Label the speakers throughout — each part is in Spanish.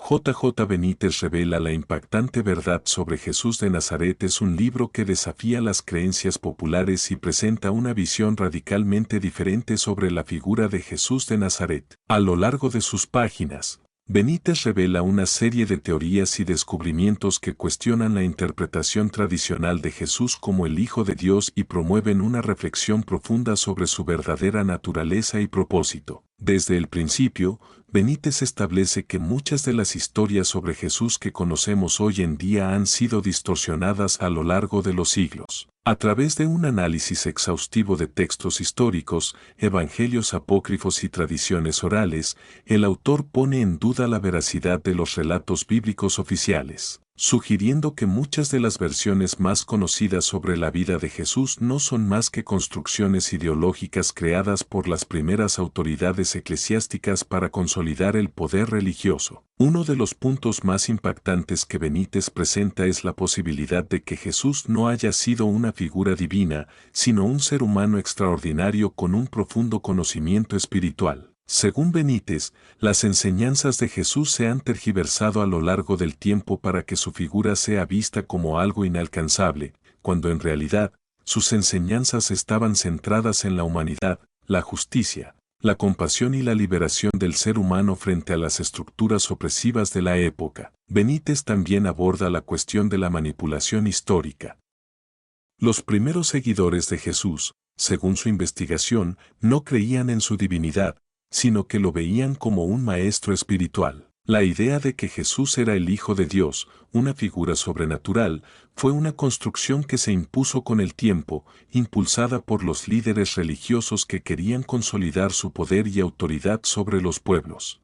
Speaker 1: J. J. Benítez revela la impactante verdad sobre Jesús de Nazaret. Es un libro que desafía las creencias populares y presenta una visión radicalmente diferente sobre la figura de Jesús de Nazaret. A lo largo de sus páginas, Benítez revela una serie de teorías y descubrimientos que cuestionan la interpretación tradicional de Jesús como el Hijo de Dios y promueven una reflexión profunda sobre su verdadera naturaleza y propósito. Desde el principio, Benítez establece que muchas de las historias sobre Jesús que conocemos hoy en día han sido distorsionadas a lo largo de los siglos. A través de un análisis exhaustivo de textos históricos, evangelios apócrifos y tradiciones orales, el autor pone en duda la veracidad de los relatos bíblicos oficiales, sugiriendo que muchas de las versiones más conocidas sobre la vida de Jesús no son más que construcciones ideológicas creadas por las primeras autoridades eclesiásticas para consolidar el poder religioso. Uno de los puntos más impactantes que Benítez presenta es la posibilidad de que Jesús no haya sido una figura divina, sino un ser humano extraordinario con un profundo conocimiento espiritual. Según Benítez, las enseñanzas de Jesús se han tergiversado a lo largo del tiempo para que su figura sea vista como algo inalcanzable, cuando en realidad, sus enseñanzas estaban centradas en la humanidad, la justicia, la compasión y la liberación del ser humano frente a las estructuras opresivas de la época. Benítez también aborda la cuestión de la manipulación histórica. Los primeros seguidores de Jesús, según su investigación, no creían en su divinidad, sino que lo veían como un maestro espiritual. La idea de que Jesús era el Hijo de Dios, una figura sobrenatural, fue una construcción que se impuso con el tiempo, impulsada por los líderes religiosos que querían consolidar su poder y autoridad sobre los pueblos.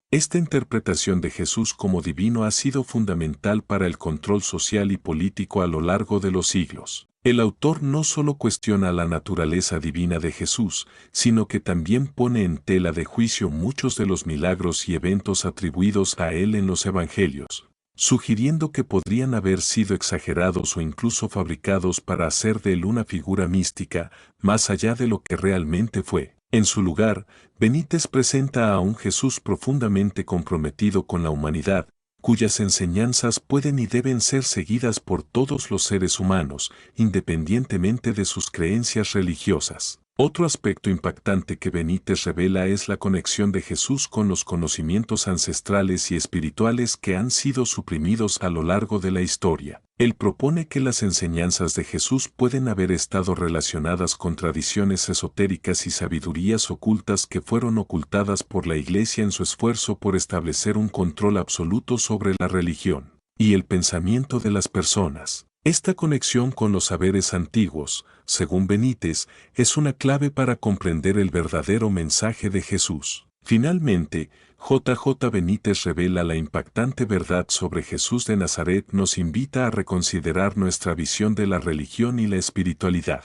Speaker 1: Esta interpretación de Jesús como divino ha sido fundamental para el control social y político a lo largo de los siglos. El autor no solo cuestiona la naturaleza divina de Jesús, sino que también pone en tela de juicio muchos de los milagros y eventos atribuidos a él en los evangelios, sugiriendo que podrían haber sido exagerados o incluso fabricados para hacer de él una figura mística, más allá de lo que realmente fue. En su lugar, Benítez presenta a un Jesús profundamente comprometido con la humanidad, cuyas enseñanzas pueden y deben ser seguidas por todos los seres humanos, independientemente de sus creencias religiosas. Otro aspecto impactante que Benítez revela es la conexión de Jesús con los conocimientos ancestrales y espirituales que han sido suprimidos a lo largo de la historia. Él propone que las enseñanzas de Jesús pueden haber estado relacionadas con tradiciones esotéricas y sabidurías ocultas que fueron ocultadas por la Iglesia en su esfuerzo por establecer un control absoluto sobre la religión y el pensamiento de las personas. Esta conexión con los saberes antiguos, según Benítez, es una clave para comprender el verdadero mensaje de Jesús. Finalmente, J. J. Benítez revela la impactante verdad sobre Jesús de Nazaret. Nos invita a reconsiderar nuestra visión de la religión y la espiritualidad.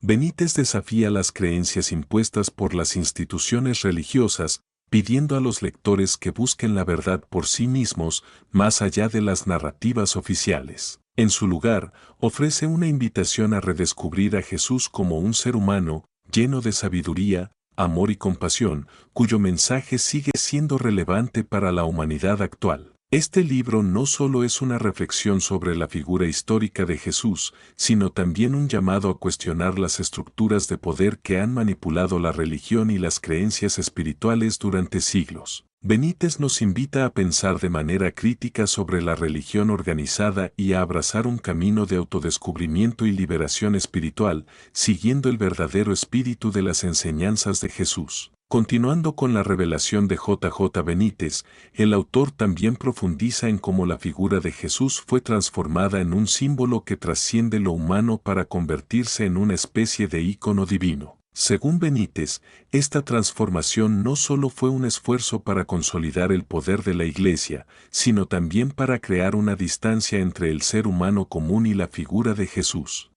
Speaker 1: Benítez desafía las creencias impuestas por las instituciones religiosas, pidiendo a los lectores que busquen la verdad por sí mismos, más allá de las narrativas oficiales. En su lugar, ofrece una invitación a redescubrir a Jesús como un ser humano, lleno de sabiduría, amor y compasión, cuyo mensaje sigue siendo relevante para la humanidad actual. Este libro no solo es una reflexión sobre la figura histórica de Jesús, sino también un llamado a cuestionar las estructuras de poder que han manipulado la religión y las creencias espirituales durante siglos. Benítez nos invita a pensar de manera crítica sobre la religión organizada y a abrazar un camino de autodescubrimiento y liberación espiritual, siguiendo el verdadero espíritu de las enseñanzas de Jesús. Continuando con la revelación de J. J. Benítez, el autor también profundiza en cómo la figura de Jesús fue transformada en un símbolo que trasciende lo humano para convertirse en una especie de ícono divino. Según Benítez, esta transformación no solo fue un esfuerzo para consolidar el poder de la Iglesia, sino también para crear una distancia entre el ser humano común y la figura de Jesús.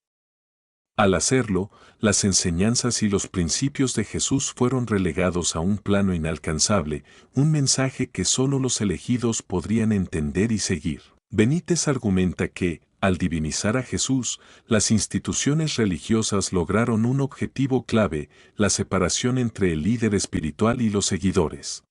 Speaker 1: Al hacerlo, las enseñanzas y los principios de Jesús fueron relegados a un plano inalcanzable, un mensaje que solo los elegidos podrían entender y seguir. Benítez argumenta que, al divinizar a Jesús, las instituciones religiosas lograron un objetivo clave, la separación entre el líder espiritual y los seguidores.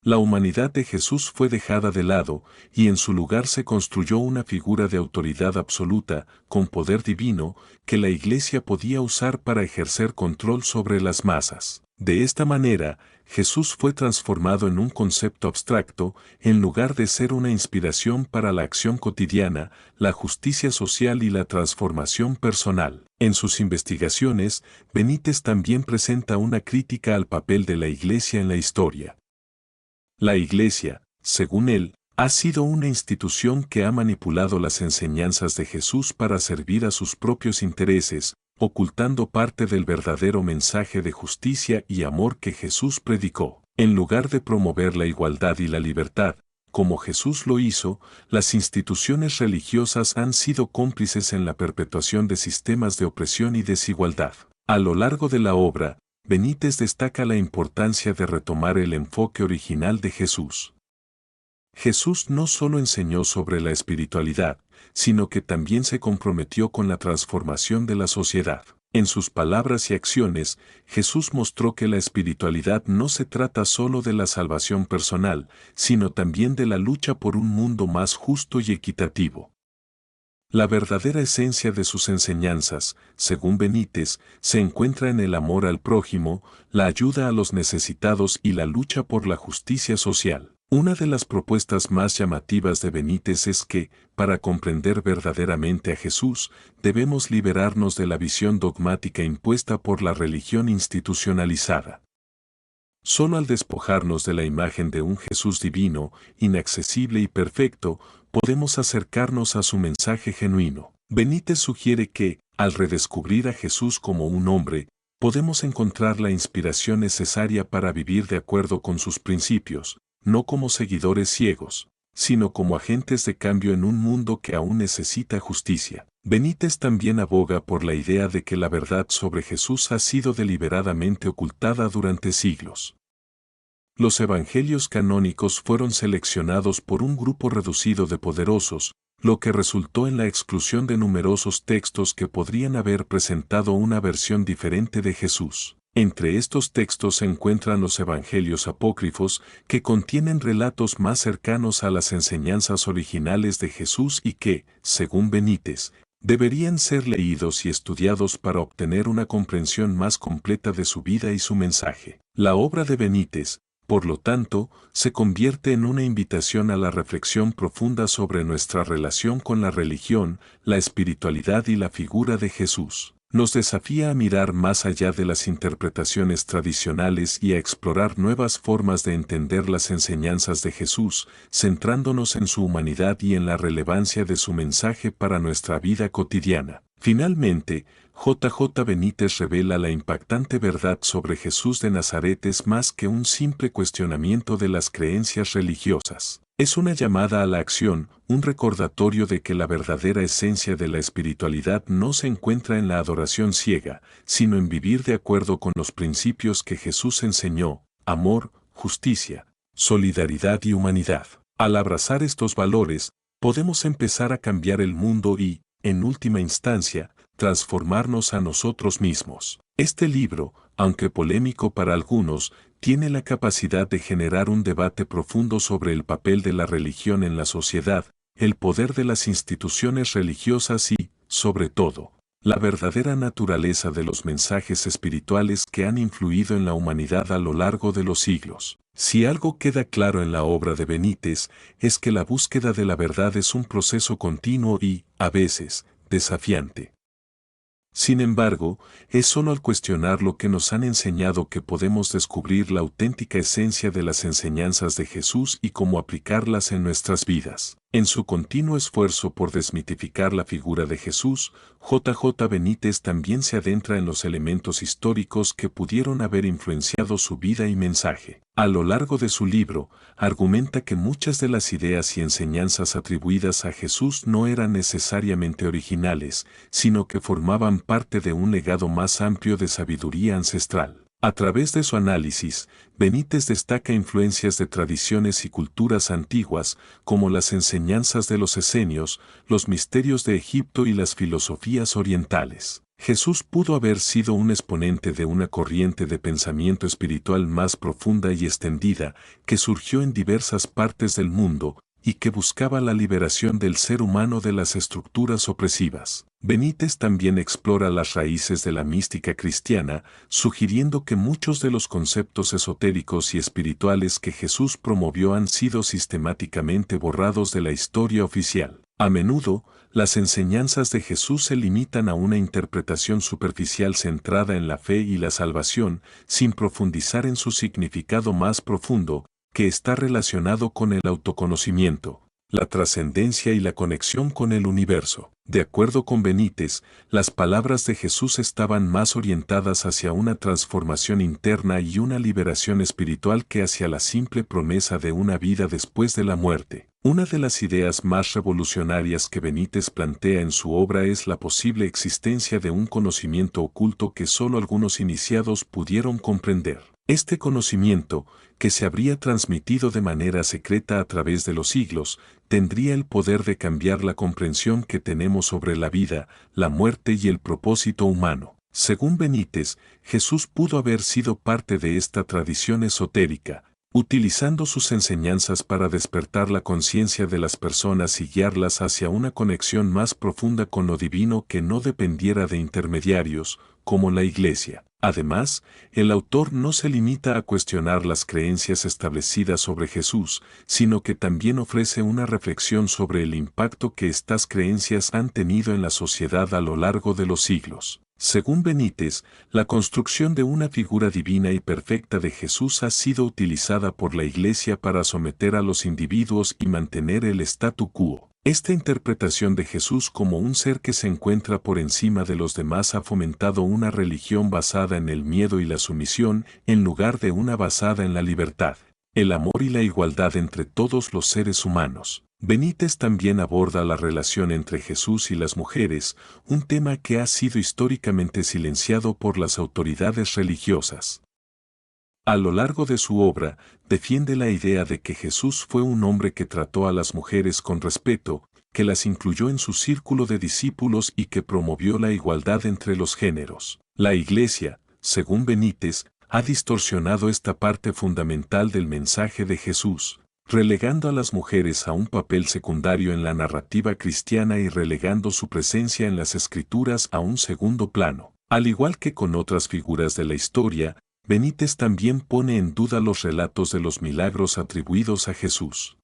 Speaker 1: La humanidad de Jesús fue dejada de lado, y en su lugar se construyó una figura de autoridad absoluta, con poder divino, que la Iglesia podía usar para ejercer control sobre las masas. De esta manera, Jesús fue transformado en un concepto abstracto, en lugar de ser una inspiración para la acción cotidiana, la justicia social y la transformación personal. En sus investigaciones, Benítez también presenta una crítica al papel de la Iglesia en la historia. La Iglesia, según él, ha sido una institución que ha manipulado las enseñanzas de Jesús para servir a sus propios intereses, ocultando parte del verdadero mensaje de justicia y amor que Jesús predicó. En lugar de promover la igualdad y la libertad, como Jesús lo hizo, las instituciones religiosas han sido cómplices en la perpetuación de sistemas de opresión y desigualdad. A lo largo de la obra, Benítez destaca la importancia de retomar el enfoque original de Jesús. Jesús no solo enseñó sobre la espiritualidad, sino que también se comprometió con la transformación de la sociedad. En sus palabras y acciones, Jesús mostró que la espiritualidad no se trata solo de la salvación personal, sino también de la lucha por un mundo más justo y equitativo. La verdadera esencia de sus enseñanzas, según Benítez, se encuentra en el amor al prójimo, la ayuda a los necesitados y la lucha por la justicia social. Una de las propuestas más llamativas de Benítez es que, para comprender verdaderamente a Jesús, debemos liberarnos de la visión dogmática impuesta por la religión institucionalizada. Solo al despojarnos de la imagen de un Jesús divino, inaccesible y perfecto, podemos acercarnos a su mensaje genuino. Benítez sugiere que, al redescubrir a Jesús como un hombre, podemos encontrar la inspiración necesaria para vivir de acuerdo con sus principios, no como seguidores ciegos, sino como agentes de cambio en un mundo que aún necesita justicia. Benítez también aboga por la idea de que la verdad sobre Jesús ha sido deliberadamente ocultada durante siglos. Los evangelios canónicos fueron seleccionados por un grupo reducido de poderosos, lo que resultó en la exclusión de numerosos textos que podrían haber presentado una versión diferente de Jesús. Entre estos textos se encuentran los evangelios apócrifos, que contienen relatos más cercanos a las enseñanzas originales de Jesús y que, según Benítez, deberían ser leídos y estudiados para obtener una comprensión más completa de su vida y su mensaje. La obra de Benítez, por lo tanto, se convierte en una invitación a la reflexión profunda sobre nuestra relación con la religión, la espiritualidad y la figura de Jesús. Nos desafía a mirar más allá de las interpretaciones tradicionales y a explorar nuevas formas de entender las enseñanzas de Jesús, centrándonos en su humanidad y en la relevancia de su mensaje para nuestra vida cotidiana. Finalmente, J.J. Benítez revela la impactante verdad sobre Jesús de Nazaret es más que un simple cuestionamiento de las creencias religiosas. Es una llamada a la acción, un recordatorio de que la verdadera esencia de la espiritualidad no se encuentra en la adoración ciega, sino en vivir de acuerdo con los principios que Jesús enseñó: amor, justicia, solidaridad y humanidad. Al abrazar estos valores, podemos empezar a cambiar el mundo y, en última instancia, transformarnos a nosotros mismos. Este libro, aunque polémico para algunos, tiene la capacidad de generar un debate profundo sobre el papel de la religión en la sociedad, el poder de las instituciones religiosas y, sobre todo, la verdadera naturaleza de los mensajes espirituales que han influido en la humanidad a lo largo de los siglos. Si algo queda claro en la obra de Benítez, es que la búsqueda de la verdad es un proceso continuo y, a veces, desafiante. Sin embargo, es solo al cuestionar lo que nos han enseñado que podemos descubrir la auténtica esencia de las enseñanzas de Jesús y cómo aplicarlas en nuestras vidas. En su continuo esfuerzo por desmitificar la figura de Jesús, J.J. Benítez también se adentra en los elementos históricos que pudieron haber influenciado su vida y mensaje. A lo largo de su libro, argumenta que muchas de las ideas y enseñanzas atribuidas a Jesús no eran necesariamente originales, sino que formaban parte de un legado más amplio de sabiduría ancestral. A través de su análisis, Benítez destaca influencias de tradiciones y culturas antiguas, como las enseñanzas de los esenios, los misterios de Egipto y las filosofías orientales. Jesús pudo haber sido un exponente de una corriente de pensamiento espiritual más profunda y extendida que surgió en diversas partes del mundo y que buscaba la liberación del ser humano de las estructuras opresivas. Benítez también explora las raíces de la mística cristiana, sugiriendo que muchos de los conceptos esotéricos y espirituales que Jesús promovió han sido sistemáticamente borrados de la historia oficial. A menudo, las enseñanzas de Jesús se limitan a una interpretación superficial centrada en la fe y la salvación, sin profundizar en su significado más profundo, que está relacionado con el autoconocimiento, la trascendencia y la conexión con el universo. De acuerdo con Benítez, las palabras de Jesús estaban más orientadas hacia una transformación interna y una liberación espiritual que hacia la simple promesa de una vida después de la muerte. Una de las ideas más revolucionarias que Benítez plantea en su obra es la posible existencia de un conocimiento oculto que solo algunos iniciados pudieron comprender. Este conocimiento, que se habría transmitido de manera secreta a través de los siglos, tendría el poder de cambiar la comprensión que tenemos sobre la vida, la muerte y el propósito humano. Según Benítez, Jesús pudo haber sido parte de esta tradición esotérica, utilizando sus enseñanzas para despertar la conciencia de las personas y guiarlas hacia una conexión más profunda con lo divino que no dependiera de intermediarios, como la Iglesia. Además, el autor no se limita a cuestionar las creencias establecidas sobre Jesús, sino que también ofrece una reflexión sobre el impacto que estas creencias han tenido en la sociedad a lo largo de los siglos. Según Benítez, la construcción de una figura divina y perfecta de Jesús ha sido utilizada por la Iglesia para someter a los individuos y mantener el statu quo. Esta interpretación de Jesús como un ser que se encuentra por encima de los demás ha fomentado una religión basada en el miedo y la sumisión, en lugar de una basada en la libertad, el amor y la igualdad entre todos los seres humanos. Benítez también aborda la relación entre Jesús y las mujeres, un tema que ha sido históricamente silenciado por las autoridades religiosas. A lo largo de su obra, defiende la idea de que Jesús fue un hombre que trató a las mujeres con respeto, que las incluyó en su círculo de discípulos y que promovió la igualdad entre los géneros. La Iglesia, según Benítez, ha distorsionado esta parte fundamental del mensaje de Jesús, relegando a las mujeres a un papel secundario en la narrativa cristiana y relegando su presencia en las Escrituras a un segundo plano. Al igual que con otras figuras de la historia, Benítez también pone en duda los relatos de los milagros atribuidos a Jesús.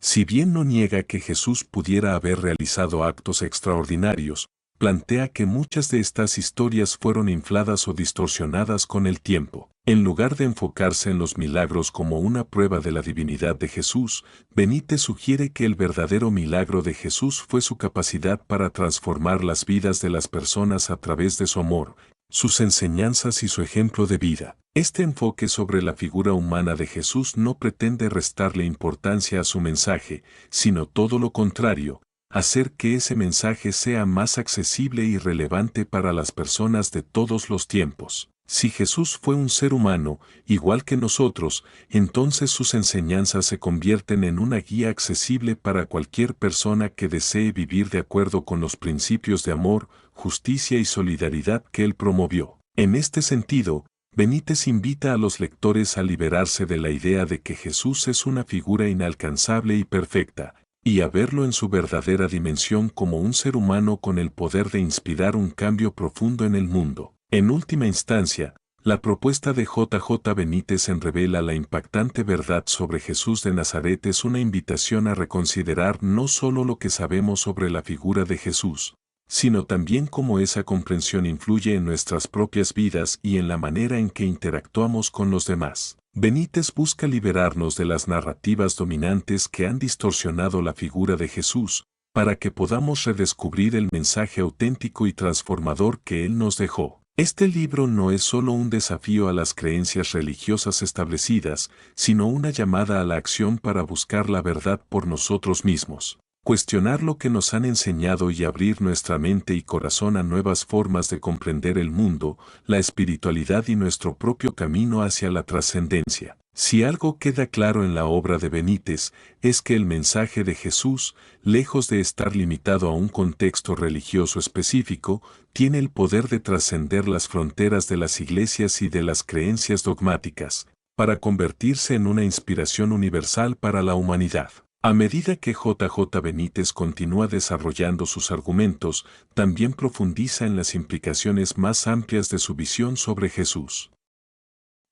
Speaker 1: Si bien no niega que Jesús pudiera haber realizado actos extraordinarios, plantea que muchas de estas historias fueron infladas o distorsionadas con el tiempo. En lugar de enfocarse en los milagros como una prueba de la divinidad de Jesús, Benítez sugiere que el verdadero milagro de Jesús fue su capacidad para transformar las vidas de las personas a través de su amor, sus enseñanzas y su ejemplo de vida. Este enfoque sobre la figura humana de Jesús no pretende restarle importancia a su mensaje, sino todo lo contrario, hacer que ese mensaje sea más accesible y relevante para las personas de todos los tiempos. Si Jesús fue un ser humano, igual que nosotros, entonces sus enseñanzas se convierten en una guía accesible para cualquier persona que desee vivir de acuerdo con los principios de amor, justicia y solidaridad que él promovió. En este sentido, Benítez invita a los lectores a liberarse de la idea de que Jesús es una figura inalcanzable y perfecta, y a verlo en su verdadera dimensión como un ser humano con el poder de inspirar un cambio profundo en el mundo. En última instancia, la propuesta de J. Benítez en revela la impactante verdad sobre Jesús de Nazaret es una invitación a reconsiderar no solo lo que sabemos sobre la figura de Jesús, sino también cómo esa comprensión influye en nuestras propias vidas y en la manera en que interactuamos con los demás. Benítez busca liberarnos de las narrativas dominantes que han distorsionado la figura de Jesús, para que podamos redescubrir el mensaje auténtico y transformador que Él nos dejó. Este libro no es solo un desafío a las creencias religiosas establecidas, sino una llamada a la acción para buscar la verdad por nosotros mismos. cuestionar lo que nos han enseñado y abrir nuestra mente y corazón a nuevas formas de comprender el mundo, la espiritualidad y nuestro propio camino hacia la trascendencia. Si algo queda claro en la obra de Benítez, es que el mensaje de Jesús, lejos de estar limitado a un contexto religioso específico, tiene el poder de trascender las fronteras de las iglesias y de las creencias dogmáticas, para convertirse en una inspiración universal para la humanidad. A medida que J. Benítez continúa desarrollando sus argumentos, también profundiza en las implicaciones más amplias de su visión sobre Jesús.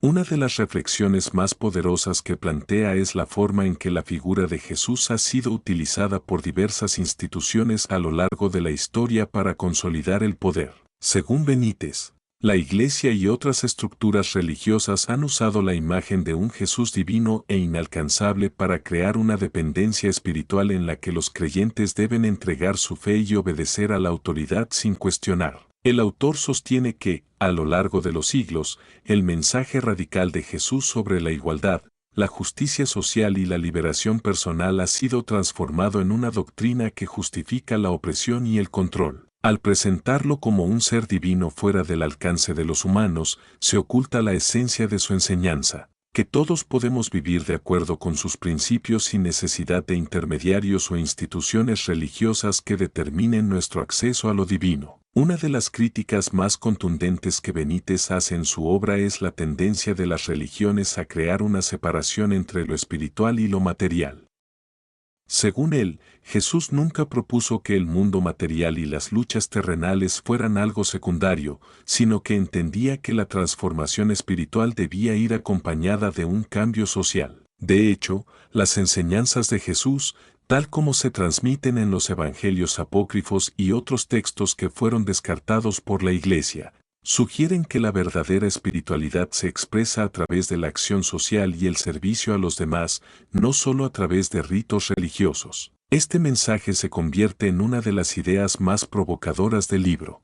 Speaker 1: Una de las reflexiones más poderosas que plantea es la forma en que la figura de Jesús ha sido utilizada por diversas instituciones a lo largo de la historia para consolidar el poder. Según Benítez, la Iglesia y otras estructuras religiosas han usado la imagen de un Jesús divino e inalcanzable para crear una dependencia espiritual en la que los creyentes deben entregar su fe y obedecer a la autoridad sin cuestionar. El autor sostiene que, a lo largo de los siglos, el mensaje radical de Jesús sobre la igualdad, la justicia social y la liberación personal ha sido transformado en una doctrina que justifica la opresión y el control. Al presentarlo como un ser divino fuera del alcance de los humanos, se oculta la esencia de su enseñanza, que todos podemos vivir de acuerdo con sus principios sin necesidad de intermediarios o instituciones religiosas que determinen nuestro acceso a lo divino. Una de las críticas más contundentes que Benítez hace en su obra es la tendencia de las religiones a crear una separación entre lo espiritual y lo material. Según él, Jesús nunca propuso que el mundo material y las luchas terrenales fueran algo secundario, sino que entendía que la transformación espiritual debía ir acompañada de un cambio social. De hecho, las enseñanzas de Jesús, tal como se transmiten en los evangelios apócrifos y otros textos que fueron descartados por la Iglesia, sugieren que la verdadera espiritualidad se expresa a través de la acción social y el servicio a los demás, no solo a través de ritos religiosos. Este mensaje se convierte en una de las ideas más provocadoras del libro.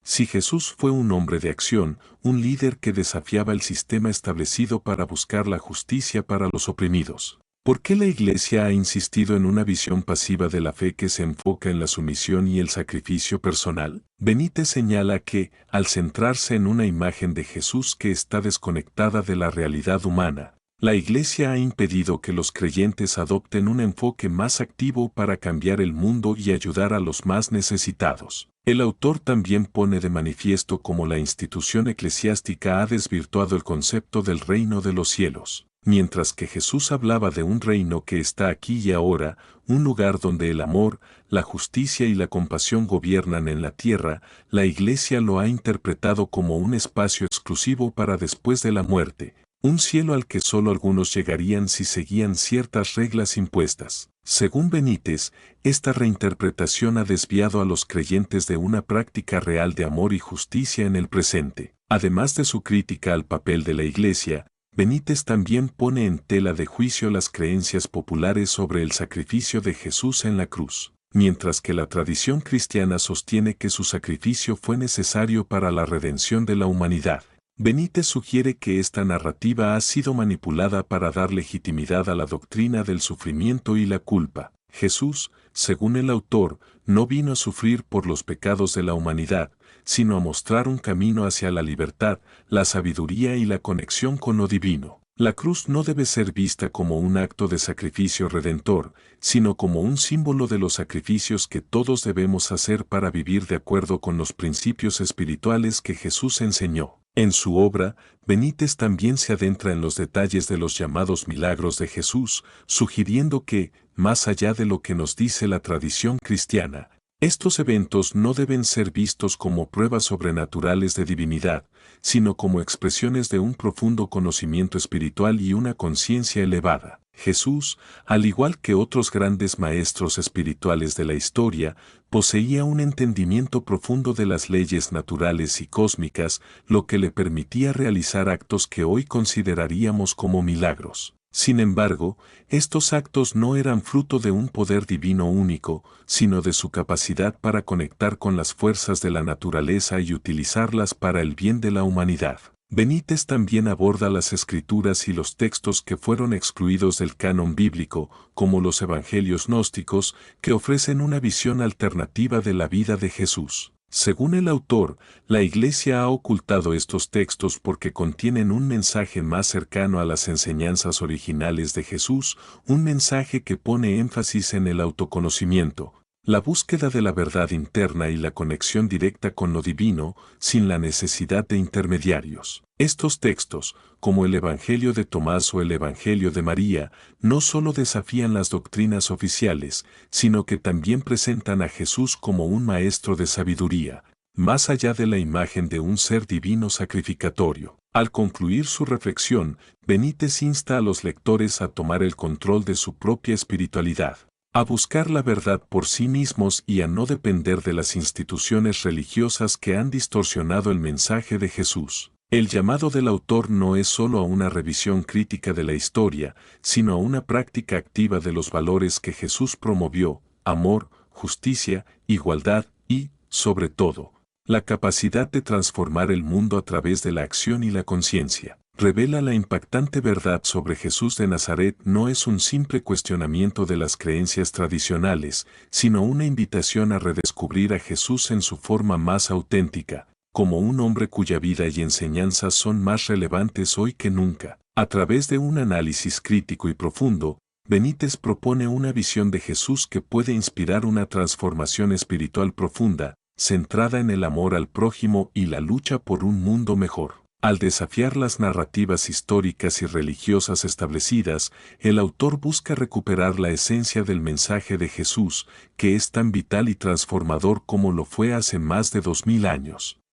Speaker 1: Si Jesús fue un hombre de acción, un líder que desafiaba el sistema establecido para buscar la justicia para los oprimidos, ¿por qué la Iglesia ha insistido en una visión pasiva de la fe que se enfoca en la sumisión y el sacrificio personal? Benítez señala que, al centrarse en una imagen de Jesús que está desconectada de la realidad humana, la Iglesia ha impedido que los creyentes adopten un enfoque más activo para cambiar el mundo y ayudar a los más necesitados. El autor también pone de manifiesto cómo la institución eclesiástica ha desvirtuado el concepto del reino de los cielos. Mientras que Jesús hablaba de un reino que está aquí y ahora, un lugar donde el amor, la justicia y la compasión gobiernan en la tierra, la Iglesia lo ha interpretado como un espacio exclusivo para después de la muerte, un cielo al que solo algunos llegarían si seguían ciertas reglas impuestas. Según Benítez, esta reinterpretación ha desviado a los creyentes de una práctica real de amor y justicia en el presente. Además de su crítica al papel de la Iglesia, Benítez también pone en tela de juicio las creencias populares sobre el sacrificio de Jesús en la cruz, mientras que la tradición cristiana sostiene que su sacrificio fue necesario para la redención de la humanidad. Benítez sugiere que esta narrativa ha sido manipulada para dar legitimidad a la doctrina del sufrimiento y la culpa. Jesús, según el autor, no vino a sufrir por los pecados de la humanidad, sino a mostrar un camino hacia la libertad, la sabiduría y la conexión con lo divino. La cruz no debe ser vista como un acto de sacrificio redentor, sino como un símbolo de los sacrificios que todos debemos hacer para vivir de acuerdo con los principios espirituales que Jesús enseñó. En su obra, Benítez también se adentra en los detalles de los llamados milagros de Jesús, sugiriendo que, más allá de lo que nos dice la tradición cristiana, estos eventos no deben ser vistos como pruebas sobrenaturales de divinidad, sino como expresiones de un profundo conocimiento espiritual y una conciencia elevada. Jesús, al igual que otros grandes maestros espirituales de la historia, poseía un entendimiento profundo de las leyes naturales y cósmicas, lo que le permitía realizar actos que hoy consideraríamos como milagros. Sin embargo, estos actos no eran fruto de un poder divino único, sino de su capacidad para conectar con las fuerzas de la naturaleza y utilizarlas para el bien de la humanidad. Benítez también aborda las escrituras y los textos que fueron excluidos del canon bíblico, como los evangelios gnósticos, que ofrecen una visión alternativa de la vida de Jesús. Según el autor, la Iglesia ha ocultado estos textos porque contienen un mensaje más cercano a las enseñanzas originales de Jesús, un mensaje que pone énfasis en el autoconocimiento, la búsqueda de la verdad interna y la conexión directa con lo divino, sin la necesidad de intermediarios. Estos textos, como el Evangelio de Tomás o el Evangelio de María, no solo desafían las doctrinas oficiales, sino que también presentan a Jesús como un maestro de sabiduría, más allá de la imagen de un ser divino sacrificatorio. Al concluir su reflexión, Benítez insta a los lectores a tomar el control de su propia espiritualidad, a buscar la verdad por sí mismos y a no depender de las instituciones religiosas que han distorsionado el mensaje de Jesús. El llamado del autor no es solo a una revisión crítica de la historia, sino a una práctica activa de los valores que Jesús promovió: amor, justicia, igualdad y, sobre todo, la capacidad de transformar el mundo a través de la acción y la conciencia. Revela la impactante verdad sobre Jesús de Nazaret no es un simple cuestionamiento de las creencias tradicionales, sino una invitación a redescubrir a Jesús en su forma más auténtica, como un hombre cuya vida y enseñanzas son más relevantes hoy que nunca. A través de un análisis crítico y profundo, Benítez propone una visión de Jesús que puede inspirar una transformación espiritual profunda, centrada en el amor al prójimo y la lucha por un mundo mejor. Al desafiar las narrativas históricas y religiosas establecidas, el autor busca recuperar la esencia del mensaje de Jesús, que es tan vital y transformador como lo fue hace más de 2000 años.